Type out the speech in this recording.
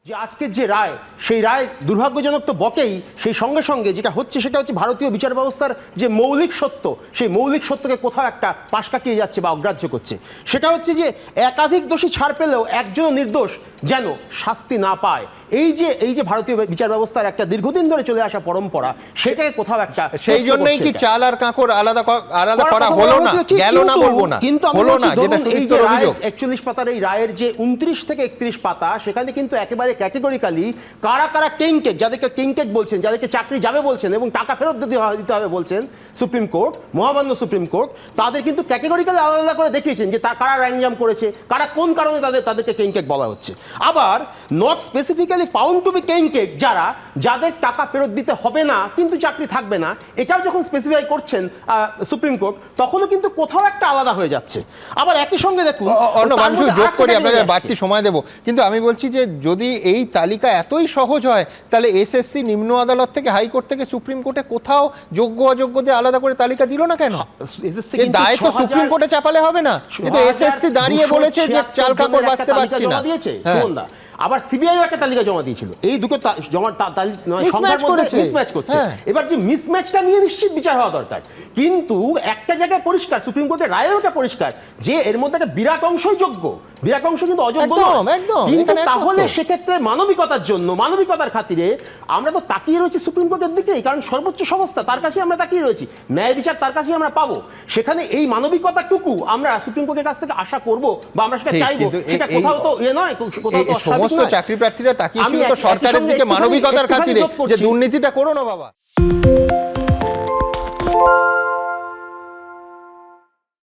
যে আজকের যে রায় সেই রায় দুর্ভাগ্যজনক তো বটেই, সেই সঙ্গে সঙ্গে যেটা হচ্ছে সেটা হচ্ছে ভারতীয় বিচার ব্যবস্থার যে মৌলিক সত্য, সেই মৌলিক সত্যকে কোথাও একটা পাশ কাটিয়ে যাচ্ছে বা অগ্রাহ্য করছে। সেটা হচ্ছে যে একাধিক দোষী ছাড় পেলেও একজন নির্দোষ যেন শাস্তি না পায়। এই যে ভারতীয় বিচার ব্যবস্থার একটা দীর্ঘদিন ধরে চলে আসা পরম্পরা, সেটাকে কোথাও একটা, সেই জন্যই কি চাল আর কাঁকর আলাদা করা হলো না, গেল না বলবো না, কিন্তু হলো না, যেটা এই যে অভিযোগ 41 পাতার এই রায়ের যে 29 থেকে 31 পাতা, সেখানে কিন্তু একেবারে ক্যাটেগরিক্যালি কারা কারা কিংকেক, যাদেরকে কিংকেক বলছেন, যাদেরকে চাকরি যাবে বলছেন এবং টাকা ফেরত দিতে হবে বলছেন সুপ্রিম কোর্ট, মহামান্য সুপ্রিম কোর্ট, তাদের কিন্তু ক্যাটেগরিক্যালি আলাদা আলাদা করে দেখিয়েছেন যে কারা র্যাঙ্কজাম করেছে, কারা কোন কারণে তাদেরকে কিংকেক বলা হচ্ছে। আবার not specifically found to be কিংকেক যাদের টাকা ফেরত দিতে হবে না কিন্তু চাকরি থাকবে না, এটাও যখন স্পেসিফাই করছেন সুপ্রিম কোর্ট, তখনও কিন্তু কোথাও একটা আলাদা হয়ে যাচ্ছে। আবার একই সঙ্গে দেখুন, যোগ করি, আপনাকে বাড়তি সময় দেব, কিন্তু আমি বলছি যে যদি এই তালিকা এতই সহজ হয়, তাহলে এসএসসি নিম্ন আদালত থেকে হাইকোর্ট থেকে সুপ্রিম কোর্টে কোথাও যোগ্য অযোগ্যদের আলাদা করে তালিকা দিল না কেন? এই দায় তো সুপ্রিম কোর্টে চাপালে হবে না, কিন্তু এসএসসি দাঁড়িয়ে বলেছে যে চাল কাপড় বাঁচতে পারছি না। আবার সিবিআই একটা তালিকা জমা দিয়েছিল, এই দুটো মিসম্যাচ করছে। এবার যে মিসম্যাচটা নিয়ে নিশ্চিত বিচার হওয়া দরকার, কিন্তু একটা জায়গায় পরিষ্কার, সুপ্রিম কোর্টের রায়েও একটা পরিষ্কার যে এর মধ্যে একটা বিরাট অংশই যোগ্য, বিরাট অংশ কিন্তু অযোগ্য নয়। কিন্তু তাহলে সেক্ষেত্রে মানবিকতার জন্য, মানবিকতার খাতিরে আমরা তো তাকিয়ে রয়েছি সুপ্রিম কোর্টের দিকেই, কারণ সর্বোচ্চ সংস্থা, তার কাছে আমরা তাকিয়ে রয়েছি, ন্যায় বিচার তার কাছেই আমরা পাবো। সেখানে এই মানবিকতাটুকু আমরা সুপ্রিম কোর্টের কাছ থেকে আশা করব বা আমরা সেটা চাইবো, সেটা কোথাও তো নয়, কোথাও তো সমস্ত চাকরি প্রার্থীরা তাকিয়েছিল তো সরকারের দিকে মানবিকতার খাতিরে যে দুর্নীতিটা করো না বাবা।